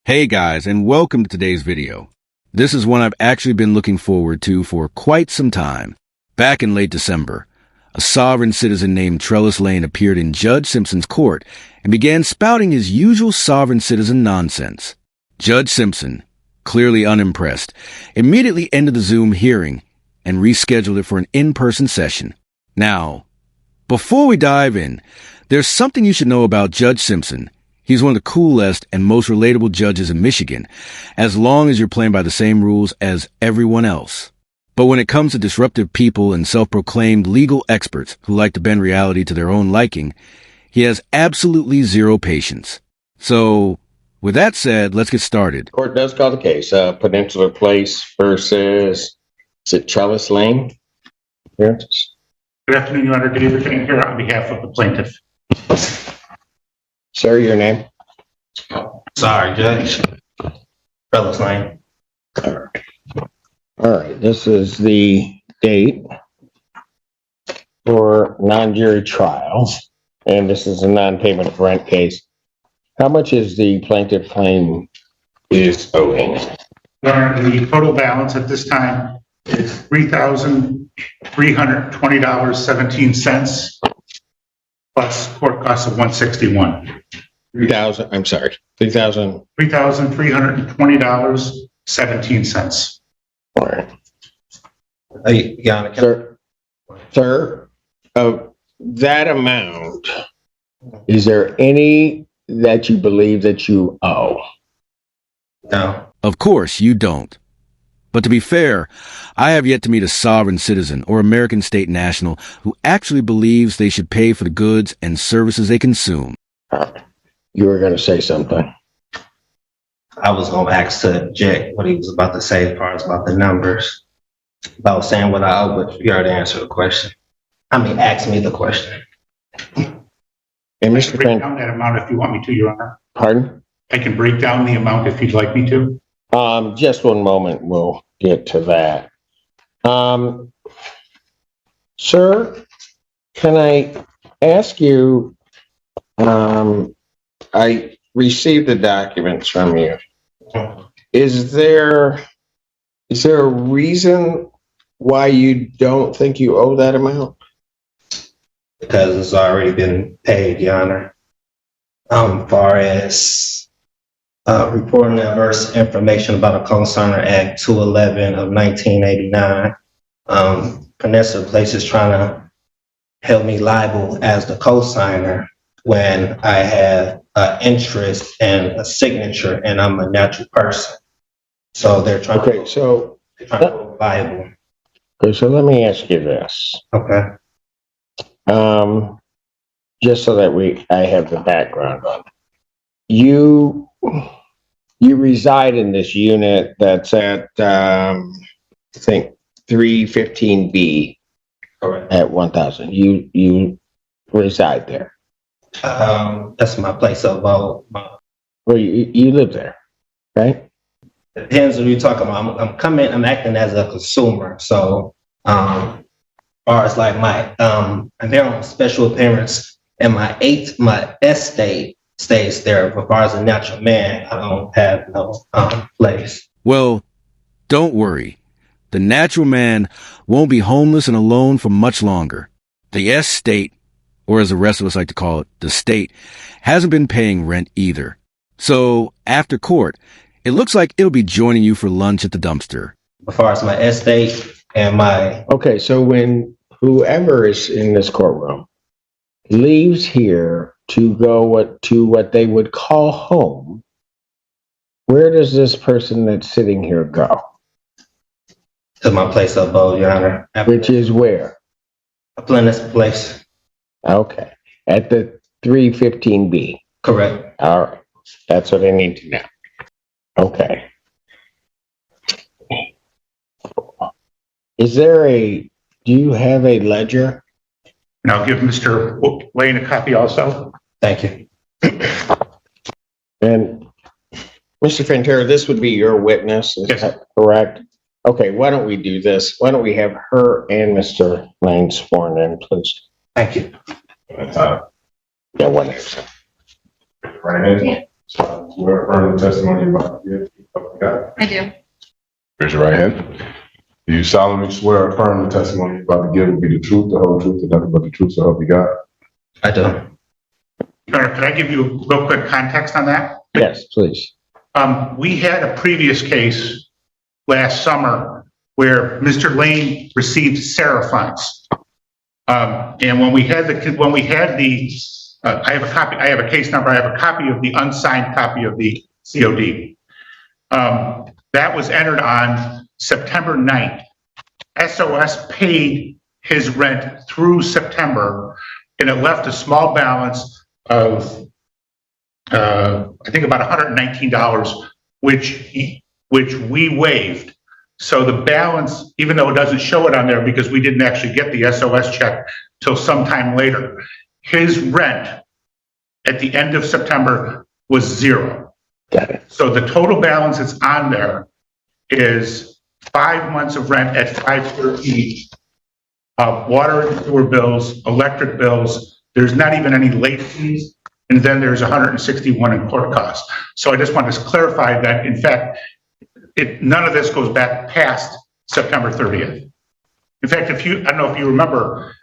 Hey guys, and welcome to today's video. This is one I've actually been looking forward to for quite some time. Back in late December, a sovereign citizen named Trellis Lane appeared in Judge Simpson's court and began spouting his usual sovereign citizen nonsense. Judge Simpson, clearly unimpressed, immediately ended the Zoom hearing and rescheduled it for an in-person session. Now, before we dive in, there's something you should know about Judge Simpson. He's one of the coolest and most relatable judges in Michigan, as long as you're playing by the same rules as everyone else. But when it comes to disruptive people and self-proclaimed legal experts who like to bend reality to their own liking, he has absolutely zero patience. So, with that said, let's get started. Court does call the case. Peninsula Place versus, is it Trellis Lane? Good afternoon, Your Honor. David King here on behalf of the plaintiff. Sir, your name? Sorry, Judge. Trellis Lane. All right. This is the date for non-jury trial, and this is a non-payment of rent case. How much is the plaintiff claim is owing? Your Honor, the total balance at this time is $3,320.17 plus court costs of $161. $3,320.17. All right. Hey, Your Honor, Sir, of that amount, is there any that you believe that you owe? no. Of course, you don't. But to be fair, I have yet to meet a sovereign citizen or American state national who actually believes they should pay for the goods and services they consume. You were going to say something. I was going to ask to Jack what he was about to say as far as about the numbers. About saying what I owe, but you already answered the question. Ask me the question. And I Mr. can break Fran, down that amount if you want me to, Your Honor. pardon? I can break down the amount if you'd like me to. Just one moment. We'll get to that. Sir, can I ask you, I received the documents from you. Is there a reason why you don't think you owe that amount? Because it's already been paid, Your Honor. Far as reporting adverse information about a Co-Signer Act 211 of 1989. Peninsula Place is trying to held me liable as the co-signer when I have interest and a signature and I'm a natural person. So they're trying to hold liable. Okay, so let me ask you this. Okay. Just so that I have the background on it. You reside in this unit that's at, I think 315B. Correct. At 1000. You reside there. That's my place of abode. Well, you live there, right? Depends what you're talking about. I'm acting as a consumer. So, far as like my, I'm there on special appearance and my estate stays there. But as far as a natural man, I don't have no place. Well, don't worry. The natural man won't be homeless and alone for much longer. The estate, or as the rest of us like to call it, the state, hasn't been paying rent either. So, after court, it looks like it'll be joining you for lunch at the dumpster. As far as my estate and my... Okay, so when whoever is in this courtroom leaves here to go to what they would call home, where does this person that's sitting here go? To my place of abode, Your Honor. Which is where? A Peninsula Place. Okay, at the 315B. Correct. All right, that's what I need to know. Okay. Do you have a ledger? And I'll give Mr. Lane a copy also. Thank you. And Mr. Fantera, this would be your witness, is Yes. that correct? Okay, why don't we do this? Why don't we have her and Mr. Lane sworn in, please? Thank you. Yeah, one. Right. Swear affirm the testimony you're about to give. Okay. I do. Raise your right hand. Do you solemnly swear or affirm the testimony you're about to give will be the truth, the whole truth, and nothing but the truth, so help you God? I do. Your Honor, could I give you a real quick context on that? Yes, please. We had a previous case last summer where Mr. Lane received Sarah funds. And when we had I have a copy, I have a case number, I have a copy of the unsigned copy of the COD. That was entered on September 9th. SOS paid his rent through September, and it left a small balance of, I think about $119, which we waived. So the balance, even though it doesn't show it on there because we didn't actually get the SOS check till sometime later, his rent at the end of September was $0. Got it. So the total balance that's on there is 5 months of rent at $513, water and sewer bills, electric bills. There's not even any late fees, and then there's 161 in court costs. So I just wanted to clarify that, in fact, none of this goes back past September 30th. In fact, I don't know if you remember,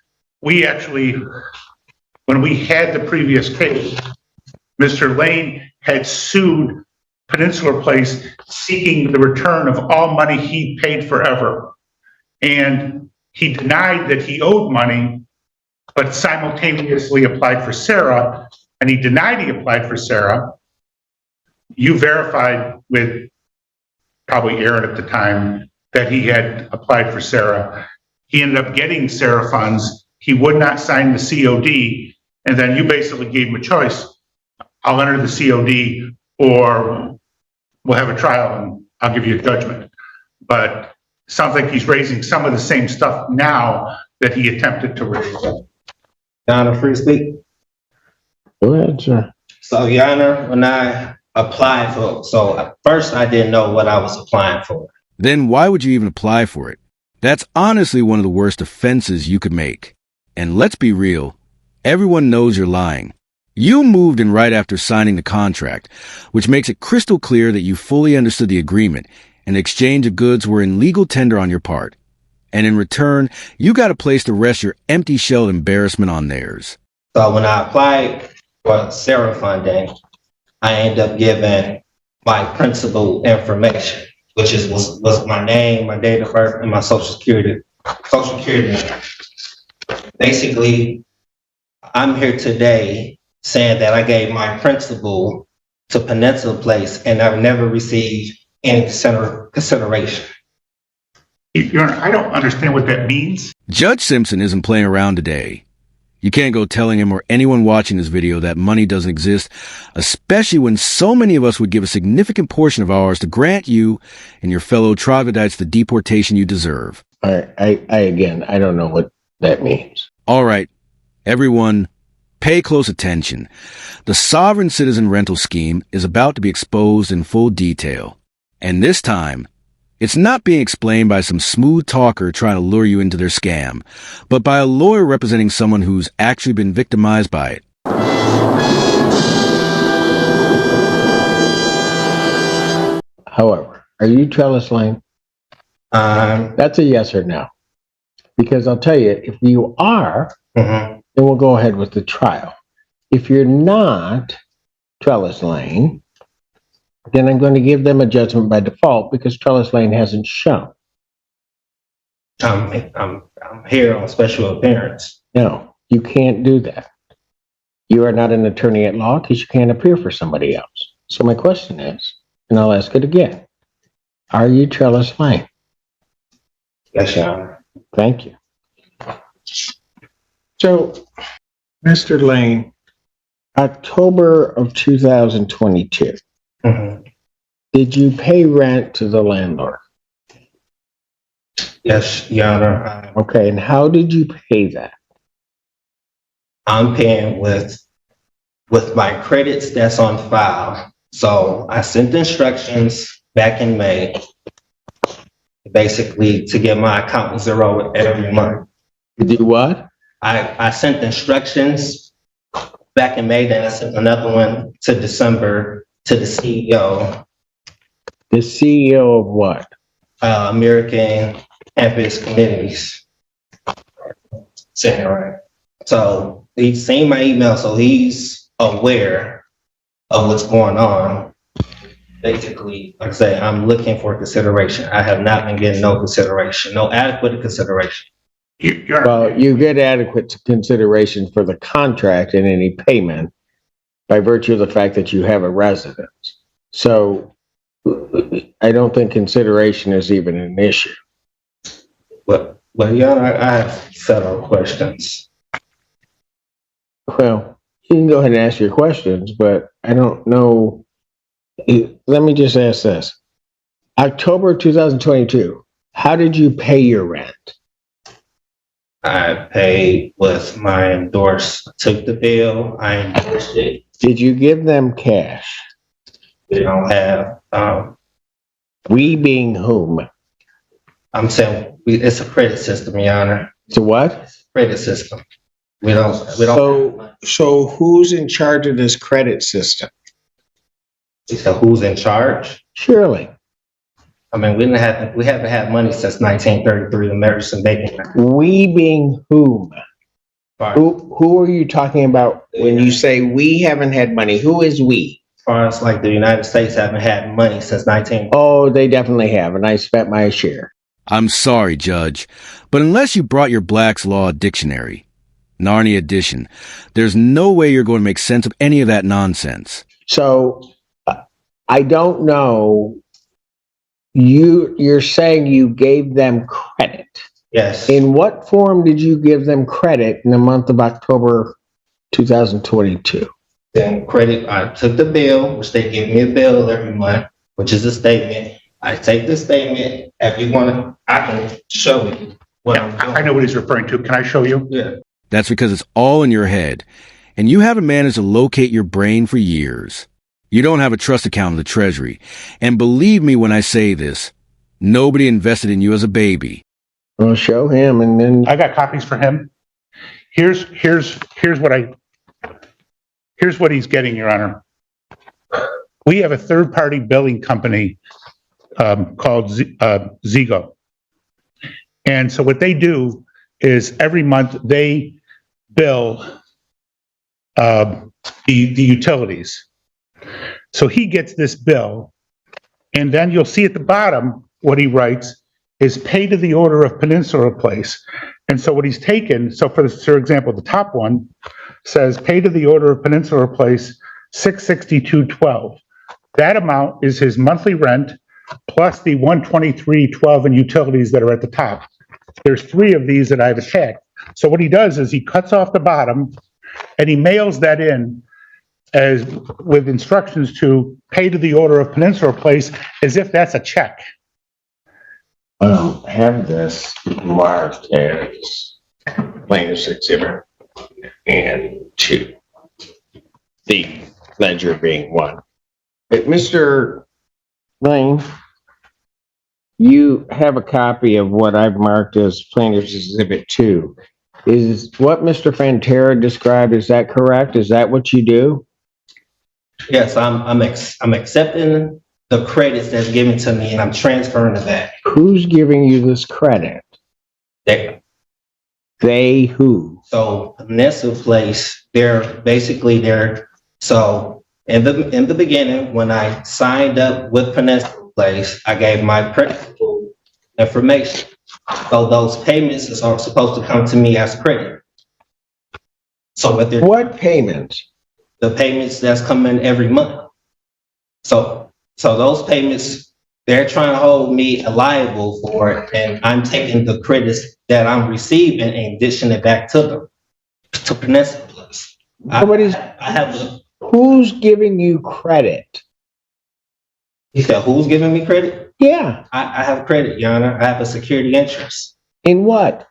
we actually, when we had the previous case, Mr. Lane had sued Peninsula Place seeking the return of all money he paid forever. And he denied that he owed money, but simultaneously applied for Sarah, and he denied he applied for Sarah. You verified with probably Aaron at the time that he had applied for Sarah. He ended up getting Sarah funds. He would not sign the COD, and then you basically gave him a choice. I'll enter the COD, or we'll have a trial and I'll give you a judgment. But it sounds like he's raising some of the same stuff now that he attempted to raise. Your Honor, free to speak? Go ahead, sir. So, Your Honor, when I applied so first I didn't know what I was applying for. Then why would you even apply for it? That's honestly one of the worst offenses you could make. And let's be real, everyone knows you're lying. You moved in right after signing the contract, which makes it crystal clear that you fully understood the agreement, and the exchange of goods were in legal tender on your part. And in return, you got a place to rest your empty-shelled embarrassment on theirs. So when I applied for Sarah funding, I ended up giving my principal information, which was my name, my date of birth, and my social security number. Basically, I'm here today saying that I gave my principal to Peninsula Place and I've never received any consideration. Your Honor, I don't understand what that means. Judge Simpson isn't playing around today. You can't go telling him or anyone watching this video that money doesn't exist, especially when so many of us would give a significant portion of ours to grant you and your fellow troglodytes the deportation you deserve. I don't know what that means. All right, everyone, pay close attention. The sovereign citizen rental scheme is about to be exposed in full detail. And this time, it's not being explained by some smooth talker trying to lure you into their scam, but by a lawyer representing someone who's actually been victimized by it. However, are you Trellis Lane? That's a yes or no. Because I'll tell you, if you are, then we'll go ahead with the trial. If you're not Trellis Lane, then I'm going to give them a judgment by default because Trellis Lane hasn't shown. I'm here on special appearance. No, you can't do that. You are not an attorney at law because you can't appear for somebody else. So my question is, and I'll ask it again, are you Trellis Lane? Yes, Your Honor. Thank you. So, Mr. Lane, October of 2022, did you pay rent to the landlord? Yes, Your Honor. Okay, and how did you pay that? I'm paying with my credits that's on file. So I sent instructions back in May, basically to get my account zero every month. You did what? I sent instructions back in May, then I sent another one to December to the CEO, The CEO of what? American Campus Communities Center, right? So he's seen my email, so he's aware of what's going on. Basically, like I say, I'm looking for consideration. I have not been getting no consideration, no adequate consideration. Well, you get adequate consideration for the contract and any payment by virtue of the fact that you have a residence. So I don't think consideration is even an issue. But Your Honor, I have several questions. Well, you can go ahead and ask your questions, but I don't know. Let me just ask this. October 2022, how did you pay your rent? I paid with my took the bill, I endorsed it. Did you give them cash? We don't have, We being whom? I'm saying, it's a credit system, Your Honor. It's a what? Credit system. We don't. So who's in charge of this credit system? So who's in charge? Surely. I mean, we haven't had money since 1933, the Emerson Bacon Act. We being whom? Who are you talking about when you say we haven't had money? Who is we? As far as like the United States haven't had money since 19. Oh, they definitely have, and I spent my share. I'm sorry, Judge, but unless you brought your Black's Law Dictionary, Narnia edition, there's no way you're going to make sense of any of that nonsense. So I don't know. You're saying you gave them credit. Yes. In what form did you give them credit in the month of October 2022? Then credit, I took the bill, which they give me a bill every month, which is a statement. I take the statement. If you want to, I can show you what I'm doing. I know what he's referring to. Can I show you? Yeah. That's because it's all in your head, and you haven't managed to locate your brain for years. You don't have a trust account in the Treasury, and believe me when I say this, nobody invested in you as a baby. Well, show him, and then I got copies for him. Here's what he's getting, Your Honor. We have a third-party billing company called Zigo. And so what they do is every month they bill the utilities. So he gets this bill, and then you'll see at the bottom what he writes is pay to the order of Peninsula Place. And so what he's taken, so for example, the top one says pay to the order of Peninsula Place, $662.12. That amount is his monthly rent plus the $123.12 in utilities that are at the top. There's 3 of these that I've attacked. So what he does is he cuts off the bottom and he mails that in as with instructions to pay to the order of Peninsula Place as if that's a check. I don't have this marked as plaintiff's exhibit and 2. The ledger being 1. But Mr. Lane, you have a copy of what I've marked as plaintiff's exhibit 2. Is what Mr. Fantera described, is that correct? Is that what you do? Yes, I'm accepting the credits that's given to me, and I'm transferring to that. Who's giving you this credit? They who? So Peninsula Place, so in the beginning, when I signed up with Peninsula Place, I gave my principal information. So those payments are supposed to come to me as credit. So what payments? The payments that's coming every month. So those payments, they're trying to hold me liable for it, and I'm taking the credits that I'm receiving and dishing it back to them, to Peninsula Place. Who's giving you credit? You said who's giving me credit? Yeah. I have credit, Your Honor. I have a security interest. In what?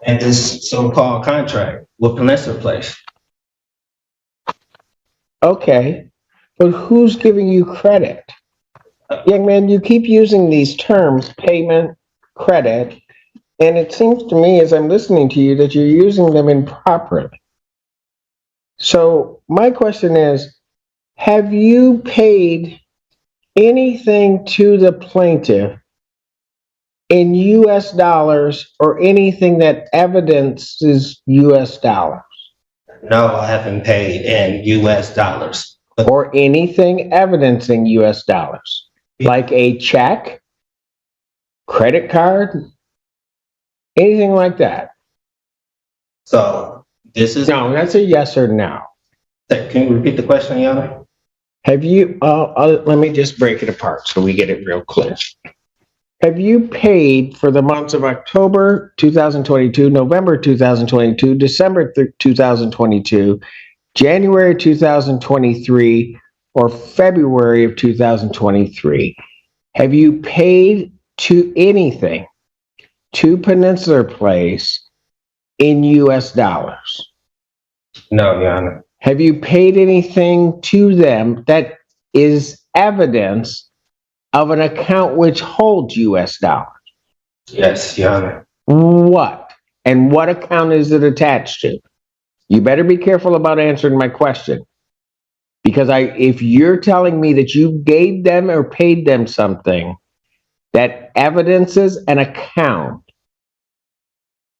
And this so-called contract with Peninsula Place. Okay, but who's giving you credit? Young man, you keep using these terms, payment, credit, and it seems to me as I'm listening to you that you're using them improperly. So my question is, Have you paid anything to the plaintiff in US dollars or anything that evidences US dollars? No, I haven't paid in US dollars. But Or anything evidencing US dollars? Like a check, credit card, anything like that? so this is, No, that's a yes or no. can you repeat the question, Your Honor? Have you, let me just break it apart so we get it real clear. Have you paid for the months of October 2022, November 2022, December 2022, January 2023, or February of 2023? Have you paid to anything to Peninsular Place in US dollars? No, Your Honor. Have you paid anything to them that is evidence of an account which holds US dollars? Yes, Your Honor. What? And what account is it attached to? You better be careful about answering my question. Because if you're telling me that you gave them or paid them something that evidences an account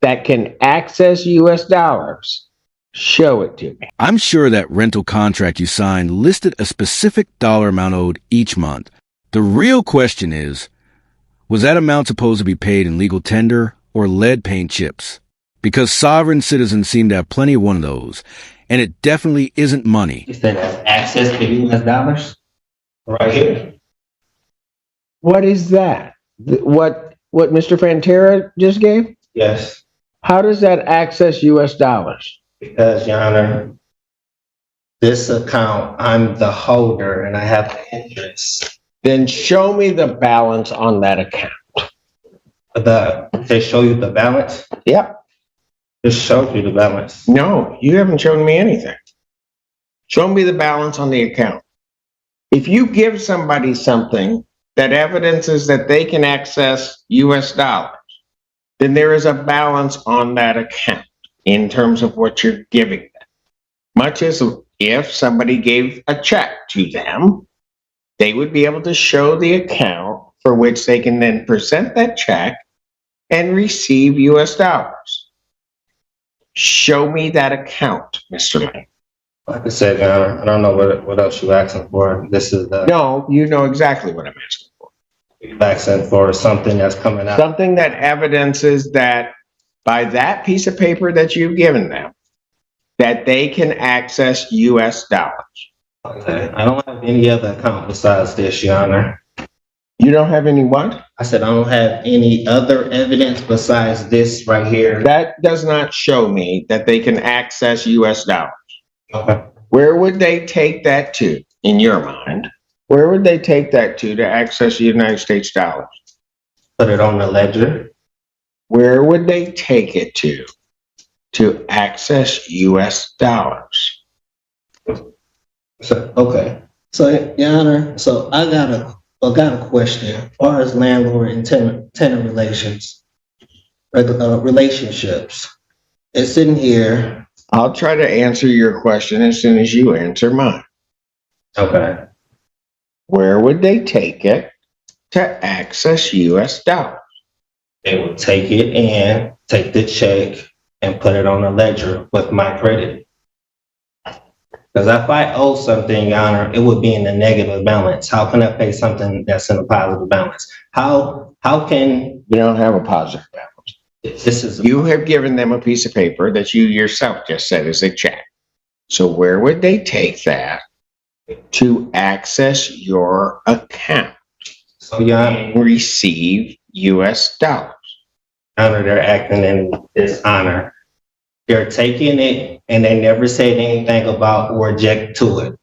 that can access US dollars, show it to me. I'm sure that rental contract you signed listed a specific dollar amount owed each month. The real question is, was that amount supposed to be paid in legal tender or lead paint chips? Because sovereign citizens seem to have plenty of one of those, and it definitely isn't money. You said that's access to US dollars? Right here. What is that? What Mr. Fantera just gave? Yes, How does that access US dollars? because, Your Honor, this account, I'm the holder and I have the interest. Then show me the balance on that account. They show you the balance? Yep. Just showed you the balance. No, you haven't shown me anything. Show me the balance on the account. If you give somebody something that evidences that they can access US dollars, then there is a balance on that account in terms of what you're giving them. Much as if somebody gave a check to them, they would be able to show the account for which they can then present that check and receive US dollars. Show me that account, Mr. Lane. Like I said, Your Honor, I don't know what else you're asking for. This is the, No, you know exactly what I'm asking for. you're asking for something that's coming out. Something that evidences that by that piece of paper that you've given them, that they can access US dollars. Okay. I don't have any other account besides this, Your Honor. You don't have any what? I said I don't have any other evidence besides this right here. That does not show me that they can access US dollars. Okay. Where would they take that to, in your mind? Where would they take that to access United States dollars? Put it on the ledger. Where would they take it to access US dollars? So, okay. So, Your Honor, so I got a question. As far as landlord and tenant relationships, it's sitting here. I'll try to answer your question as soon as you answer mine. Okay. Where would they take it to access US dollars? They will take it and take the check and put it on the ledger with my credit. Because if I owe something, Your Honor, it would be in a negative balance. How can I pay something that's in a positive balance? How can You don't have a positive balance. this is You have given them a piece of paper that you yourself just said is a check. So where would they take that to access your account so, Your Honor, and receive US dollars? they're acting in dishonor. They're taking it and they never said anything about or object to it.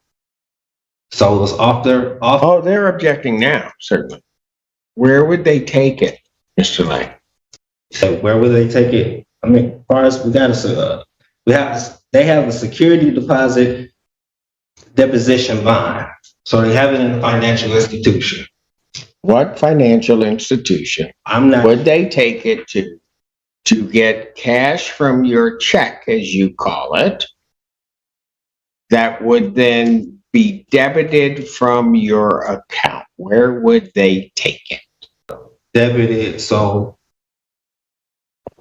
So it was off. Oh, they're objecting now, certainly. Where would they take it, Mr. Lane? So where would they take it? I mean, as far as they have a security deposit deposition bond. So they have it in a financial institution. What financial institution I'm not. would they take it to get cash from your check, as you call it, that would then be debited from your account, where would they take it? Debited, so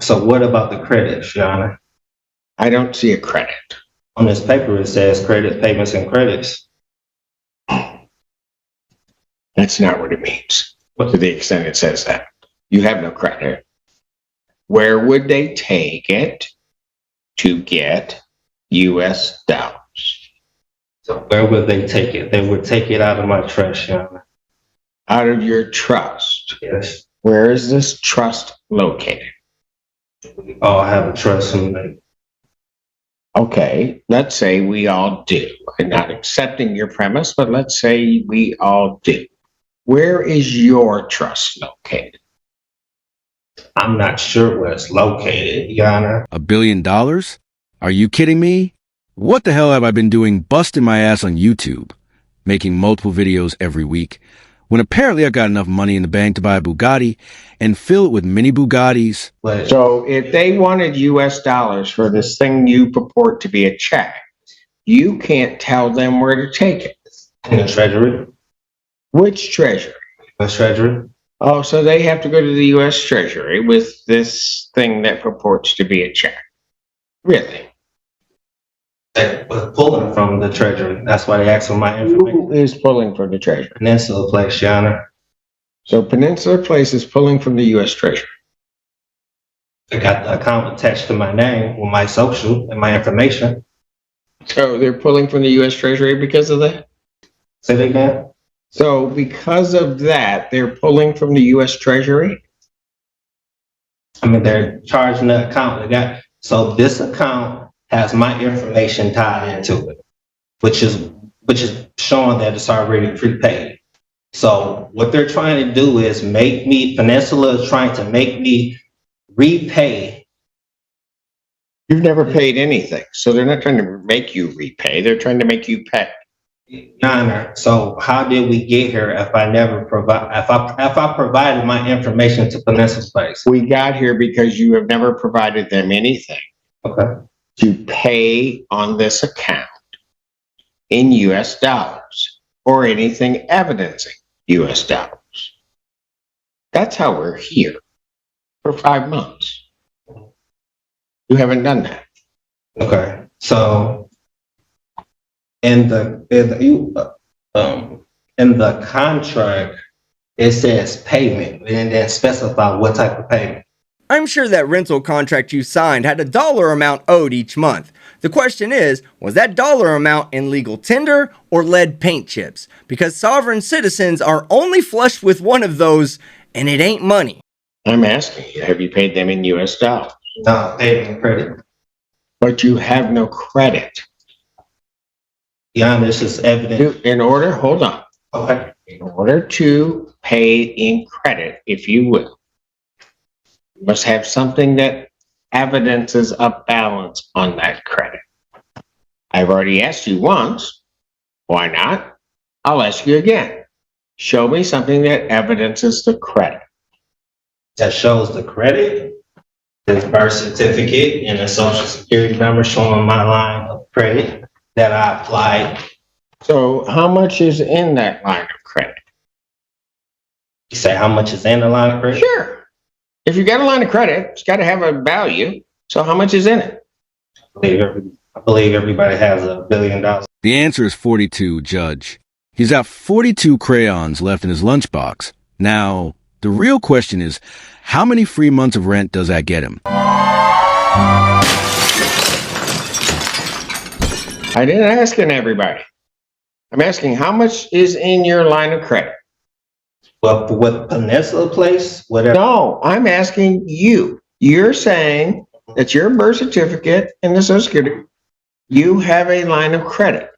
what about the credits, Your Honor? I don't see a credit. On this paper, it says credit, payments, and credits. That's not what it means, to the extent it says that. You have no credit. Where would they take it to get US dollars? So where would they take it? They would take it out of my trust, Your Honor. Out of your trust. Yes. Where is this trust located? We all have a trust in me. Okay, let's say we all do. I'm not accepting your premise, but let's say we all do. Where is your trust located? I'm not sure where it's located, Your Honor. $1 billion? Are you kidding me? What the hell have I been doing busting my ass on YouTube, making multiple videos every week, when apparently I got enough money in the bank to buy a Bugatti and fill it with mini Bugattis? But So if they wanted US dollars for this thing you purport to be a check, you can't tell them where to take it. in the Treasury, Which treasury? the Treasury, Oh, so they have to go to the US Treasury with this thing that purports to be a check. Really? they was pulling from the Treasury. That's why they asked for my information. Who is pulling from the treasury? Peninsula Place, Your Honor. So Peninsula Place is pulling from the US Treasury. I got the account attached to my name with my social and my information. So they're pulling from the US Treasury because of that? Say that again? So because of that, they're pulling from the US Treasury? I mean, they're charging the account. So this account has my information tied into it, which is showing that it's already prepaid. So what they're trying to do is Peninsula is trying to make me repay. You've never paid anything. So they're not trying to make you repay. They're trying to make you pay. Your Honor, so how did we get here if I never if I provided my information to Peninsula Place? We got here because you have never provided them anything Okay. to pay on this account in US dollars or anything evidencing US dollars. That's how we're here for 5 months. You haven't done that. Okay. So in the contract, it says payment and then specify what type of payment. I'm sure that rental contract you signed had a dollar amount owed each month. The question is, was that dollar amount in legal tender or lead paint chips? Because sovereign citizens are only flushed with one of those, and it ain't money. I'm asking you, have you paid them in US dollars? No, payment credit. But you have no credit. Your Honor, this is evident. Hold on. Okay. In order to pay in credit, if you will, you must have something that evidences a balance on that credit. I've already asked you once. Why not? I'll ask you again. Show me something that evidences the credit. That shows the credit, the birth certificate, and the social security number showing my line of credit that I applied. So how much is in that line of credit? You say how much is in the line of credit? Sure. If you got a line of credit, it's got to have a value. So how much is in it? I believe everybody has $1 billion. The answer is 42, Judge. He's got 42 crayons left in his lunchbox. Now, the real question is, how many free months of rent does that get him? I didn't ask everybody. I'm asking how much is in your line of credit? Well, for what Peninsula Place, whatever. No, I'm asking you. You're saying that your birth certificate and the social security, you have a line of credit.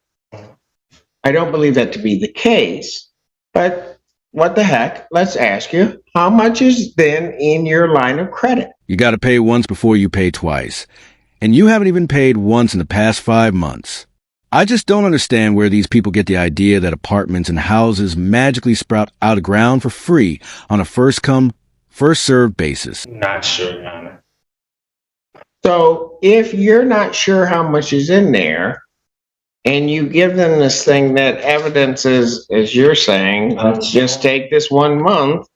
I don't believe that to be the case, but what the heck? Let's ask you, how much is then in your line of credit? You got to pay once before you pay twice. And you haven't even paid once in the past 5 months. I just don't understand where these people get the idea that apartments and houses magically sprout out of ground for free on a first-come, first-served basis. Not sure, Your Honor. So if you're not sure how much is in there, and you give them this thing that evidences, as you're saying, just take this 1 month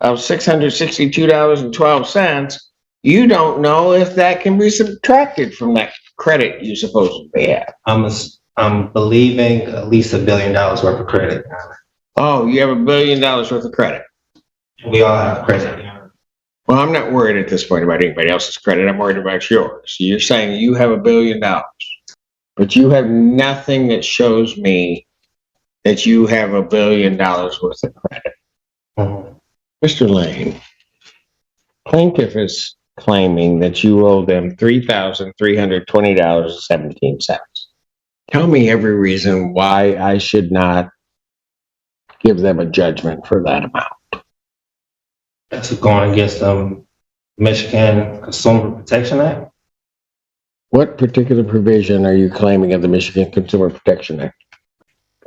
of $662.12, you don't know if that can be subtracted from that credit you supposedly have. I'm believing at least $1 billion worth of credit. Oh, you have $1 billion worth of credit. We all have credit. Well, I'm not worried at this point about anybody else's credit. I'm worried about yours. You're saying you have $1 billion, but you have nothing that shows me that you have $1 billion worth of credit. Mr. Lane, plaintiff is claiming that you owe them $3,320.17. Tell me every reason why I should not give them a judgment for that amount. That's going against the Michigan Consumer Protection Act. What particular provision are you claiming of the Michigan Consumer Protection Act?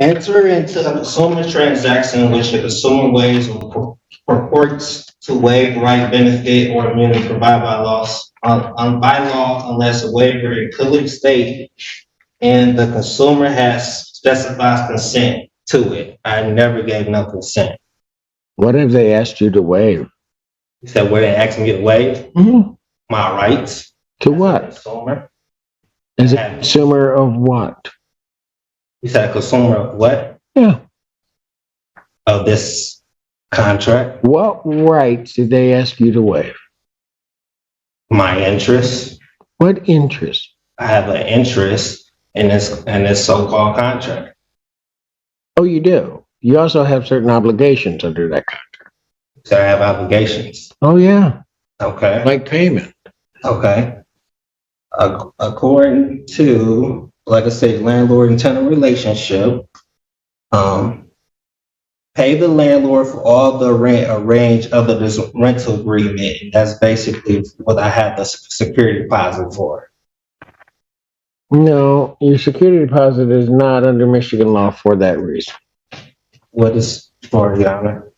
Enter into a consumer transaction in which the consumer waives or purports to waive right, benefit, or immunity provided by law, unless a waiver is clearly stated and the consumer has specified consent to it. I never gave no consent. What have they asked you to waive? He said, "What they asked me to waive? My rights." To what? Consumer. As a consumer of what? He said, "A consumer of what?" Yeah. Of this contract. What rights did they ask you to waive? My interest. What interest? I have an interest in this so-called contract. Oh, you do? You also have certain obligations under that contract. So I have obligations. Oh, yeah. Okay. Like payment. Okay. According to, like I said, landlord and tenant relationship, pay the landlord for all the rent arranged under this rental agreement. That's basically what I have the security deposit for. No, your security deposit is not under Michigan law for that reason. What is for, Your Honor?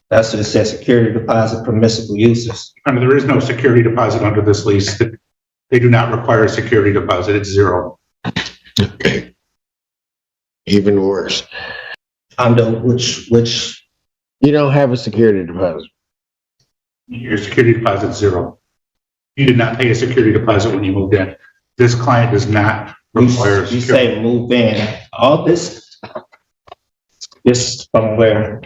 That's what it says, security deposit permissible uses. There is no security deposit under this lease. They do not require a security deposit. It's zero. Okay. Even worse. Under which You don't have a security deposit. Your security deposit is zero. You did not pay a security deposit when you moved in. This client does not require. You say move in. All this from where?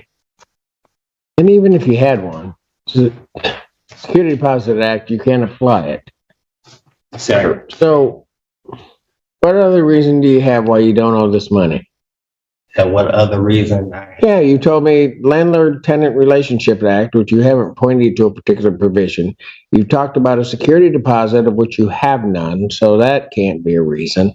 And even if you had one, Security Deposit Act, you can't apply it. Sorry. So, what other reason do you have why you don't owe this money? And what other reason? Yeah, you told me Landlord-Tenant Relationship Act, which you haven't pointed to a particular provision. You talked about a security deposit of which you have none, so that can't be a reason.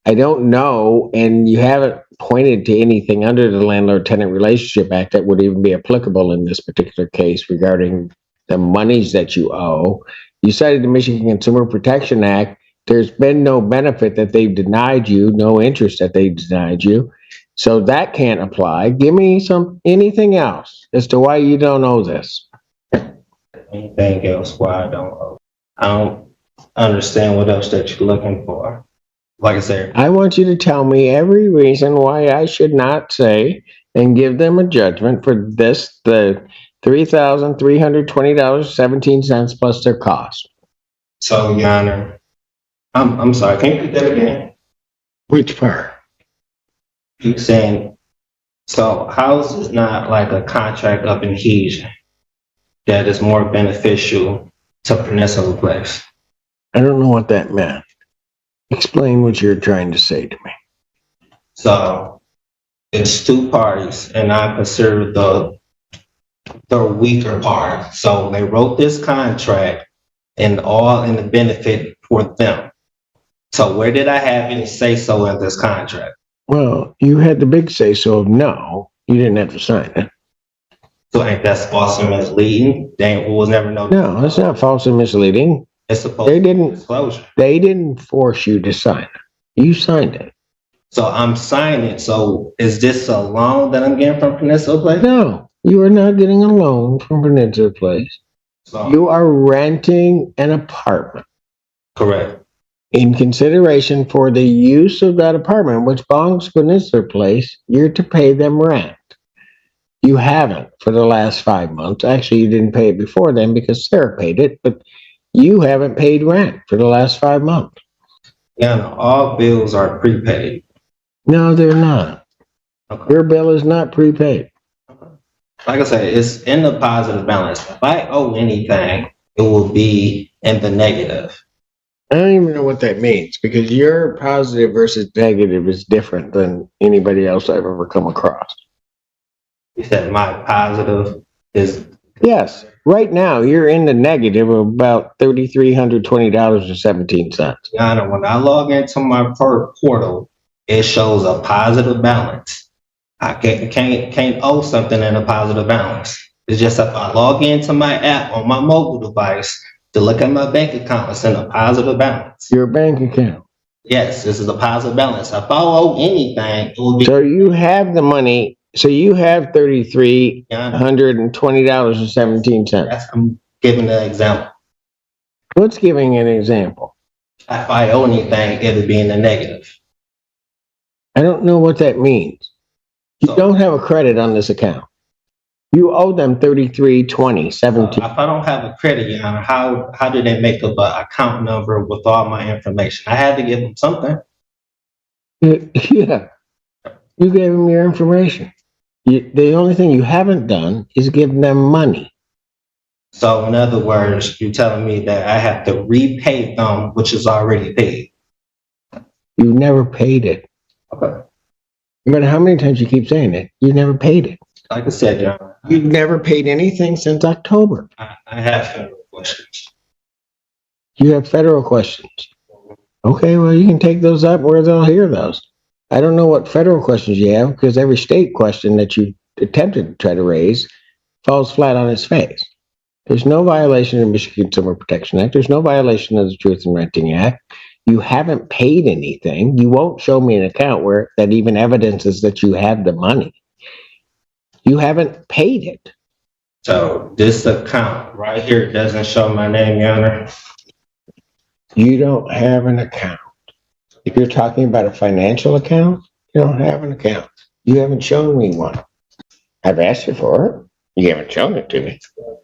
I don't know, and you haven't pointed to anything under the Landlord-Tenant Relationship Act that would even be applicable in this particular case regarding the monies that you owe. You cited the Michigan Consumer Protection Act. There's been no benefit that they've denied you, no interest that they've denied you. So that can't apply. Give me anything else as to why you don't owe this. Anything else why I don't owe? I don't understand what else that you're looking for. Like I said, I want you to tell me every reason why I should not say and give them a judgment for this, the $3,320.17 plus their cost. So, Your Honor, I'm sorry, can you repeat that again? Which part? You're saying, so how is this not like a contract of adhesion that is more beneficial to Peninsula Place? I don't know what that meant. Explain what you're trying to say to me. So it's two parties, and I consider the weaker part. So they wrote this contract and all in the benefit for them. So where did I have any say so in this contract? Well, you had the big say so of no. You didn't have to sign it. So ain't that false and misleading? They was never know. No, it's not false and misleading. It's supposed They to be didn't. disclosure. They didn't force you to sign it. You signed it. So I'm signing. So is this a loan that I'm getting from Peninsula Place? No, you are not getting a loan from Peninsula Place. So, You are renting an apartment. correct. In consideration for the use of that apartment, which belongs to their place, you're to pay them rent. You haven't for the last 5 months. Actually, you didn't pay it before then because Sarah paid it, but you haven't paid rent for the last 5 months. Your Honor, all bills are prepaid. No, they're not. Okay. Your bill is not prepaid. Like I said, it's in the positive balance. If I owe anything, it will be in the negative. I don't even know what that means because your positive versus negative is different than anybody else I've ever come across. You said my positive is, Yes, right now you're in the negative of about $3,320.17. Your Honor, when I log into my portal, it shows a positive balance. I can't owe something in a positive balance. It's just if I log into my app on my mobile device to look at my bank account, it's in a positive balance. Your bank account. Yes, this is a positive balance. If I owe anything, it will be. So you have the money. So you have $3,320.17. I'm giving an example. What's giving an example? If I owe anything, it'll be in the negative. I don't know what that means. You don't have a credit on this account. You owe them $33.20.17. If I don't have a credit, Your Honor, how do they make up an account number with all my information? I had to give them something. Yeah, you gave them your information. The only thing you haven't done is give them money. So in other words, you're telling me that I have to repay them, which is already paid. You never paid it. Okay. No matter how many times you keep saying it, you never paid it. Like I said, Your Honor, You've never paid anything since October. I have federal questions. You have federal questions. Okay, well, you can take those up where they'll hear those. I don't know what federal questions you have because every state question that you attempted to try to raise falls flat on its face. There's no violation of the Michigan Consumer Protection Act. There's no violation of the Truth in Renting Act. You haven't paid anything. You won't show me an account where that even evidences that you have the money. You haven't paid it. So this account right here doesn't show my name, Your Honor. You don't have an account. If you're talking about a financial account, you don't have an account. You haven't shown me one. I've asked you for it. You haven't shown it to me.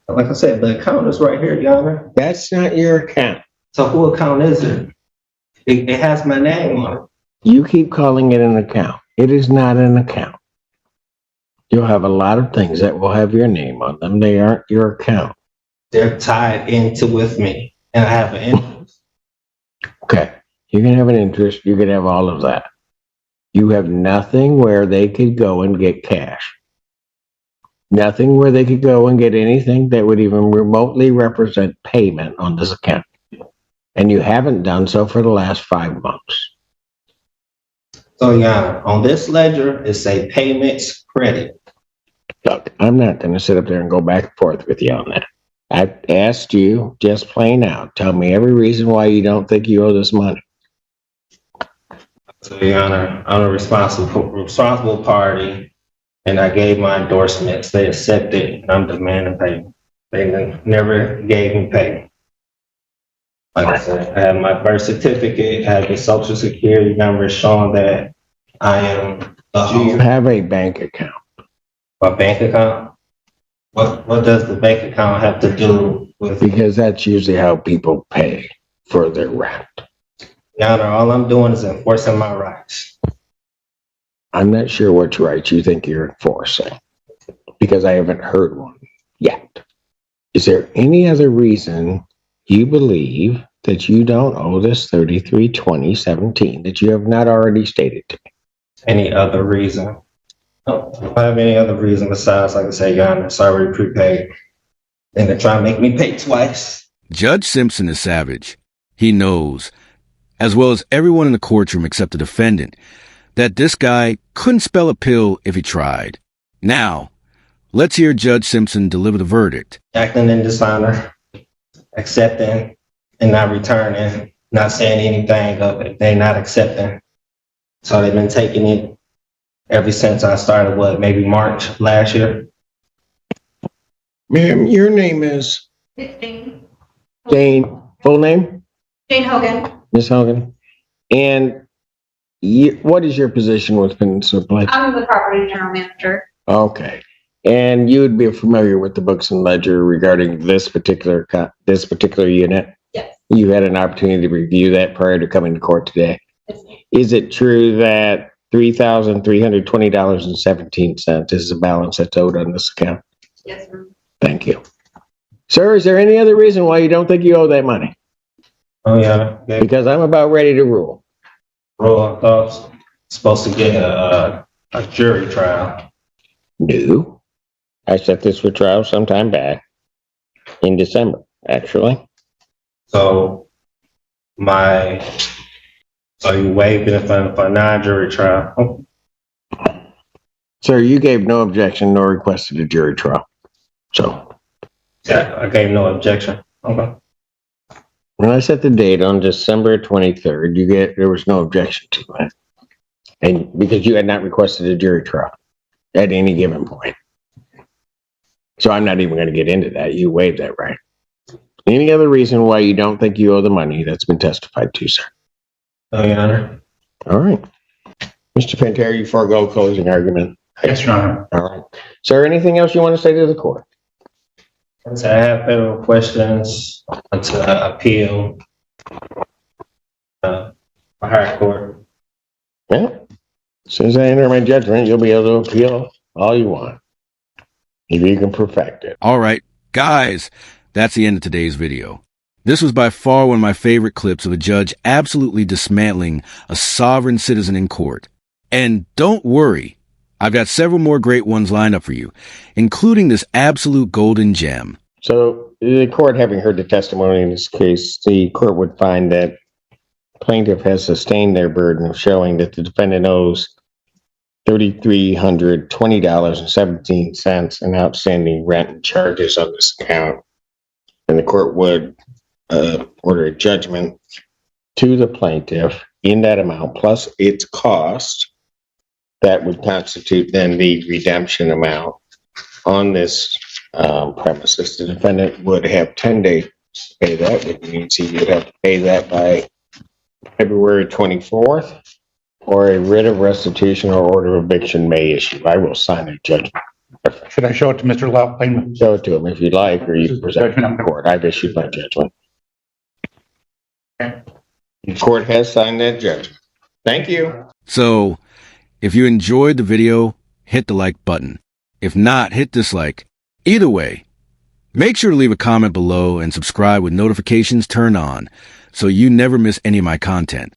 Like I said, the account is right here, Your Honor. That's not your account. So who account is it? It has my name on it. You keep calling it an account. It is not an account. You'll have a lot of things that will have your name on them. They aren't your account. They're tied into with me, and I have an interest. Okay. You can have an interest. You can have all of that. You have nothing where they could go and get cash. Nothing where they could go and get anything that would even remotely represent payment on this account. And you haven't done so for the last 5 months. So, Your Honor, on this ledger, it say payments credit. Look, I'm not going to sit up there and go back and forth with you on that. I asked you just plain out. Tell me every reason why you don't think you owe this money. So, Your Honor, I'm a responsible party, and I gave my endorsements. They accepted, and I'm demanding payment. They never gave me payment. Like I said, I have my birth certificate, I have the social security number showing that I am the Do you home. have a bank account? My bank account? What does the bank account have to do with? Because that's usually how people pay for their rent. Your Honor, all I'm doing is enforcing my rights. I'm not sure which rights you think you're enforcing because I haven't heard one yet. Is there any other reason you believe that you don't owe this $33.20.17 that you have not already stated to me? Any other reason? No, I don't have any other reason besides, like I said, Your Honor, it's already prepaid. And they're trying to make me pay twice. Judge Simpson is savage. He knows, as well as everyone in the courtroom except the defendant, that this guy couldn't spell a pill if he tried. Now, let's hear Judge Simpson deliver the verdict. Acting in dishonor, accepting and not returning, not saying anything of it. They're not accepting. So they've been taking it ever since I started, maybe March last year? Ma'am, your name is It's Jane. Jane. Full name? Jane Hogan. Ms. Hogan? And what is your position with Peninsula Place? I'm the property general manager. Okay. And you would be familiar with the books and ledger regarding this particular unit? Yes. You had an opportunity to review that prior to coming to court today. Yes. Is it true that $3,320.17 is the balance that's owed on this account? Yes, sir. Thank you. Sir, is there any other reason why you don't think you owe that money? Oh, yeah. Because I'm about ready to rule. Roll, I thought supposed to get a jury trial. No. I set this for trial sometime back in December, actually. So you waiving it for a non-jury trial? Oh, Sir, you gave no objection nor requested a jury trial. So yeah, I gave no objection. Okay. when I set the date on December 23rd, there was no objection to it. And because you had not requested a jury trial at any given point. So I'm not even going to get into that. You waived that right. Any other reason why you don't think you owe the money that's been testified to, sir? No, Your Honor. All right. Mr. Pantera, you forego closing argument. Yes, Your Honor. All right. Sir, anything else you want to say to the court? So I have federal questions to appeal for higher court. Well, as soon as I enter my judgment, you'll be able to appeal all you want. If you can perfect it. All right, guys, that's the end of today's video. This was by far one of my favorite clips of a judge absolutely dismantling a sovereign citizen in court. And don't worry, I've got several more great ones lined up for you, including this absolute golden gem. So the court, having heard the testimony in this case, the court would find that plaintiff has sustained their burden of showing that the defendant owes $3,320.17 in outstanding rent and charges on this account. And the court would order a judgment to the plaintiff in that amount, plus its cost. That would constitute then the redemption amount on this premises. The defendant would have 10 days to pay that, which means he would have to pay that by February 24th, or a writ of restitution or order of eviction may issue. I will sign a judgment. Should I show it to Mr. Loughlin? Show it to him if you'd like, or you can present it to the court. I've issued my judgment. Okay. The court has signed that judgment. Thank you. So, if you enjoyed the video, hit the like button. If not, hit dislike. Either way, make sure to leave a comment below and subscribe with notifications turned on so you never miss any of my content.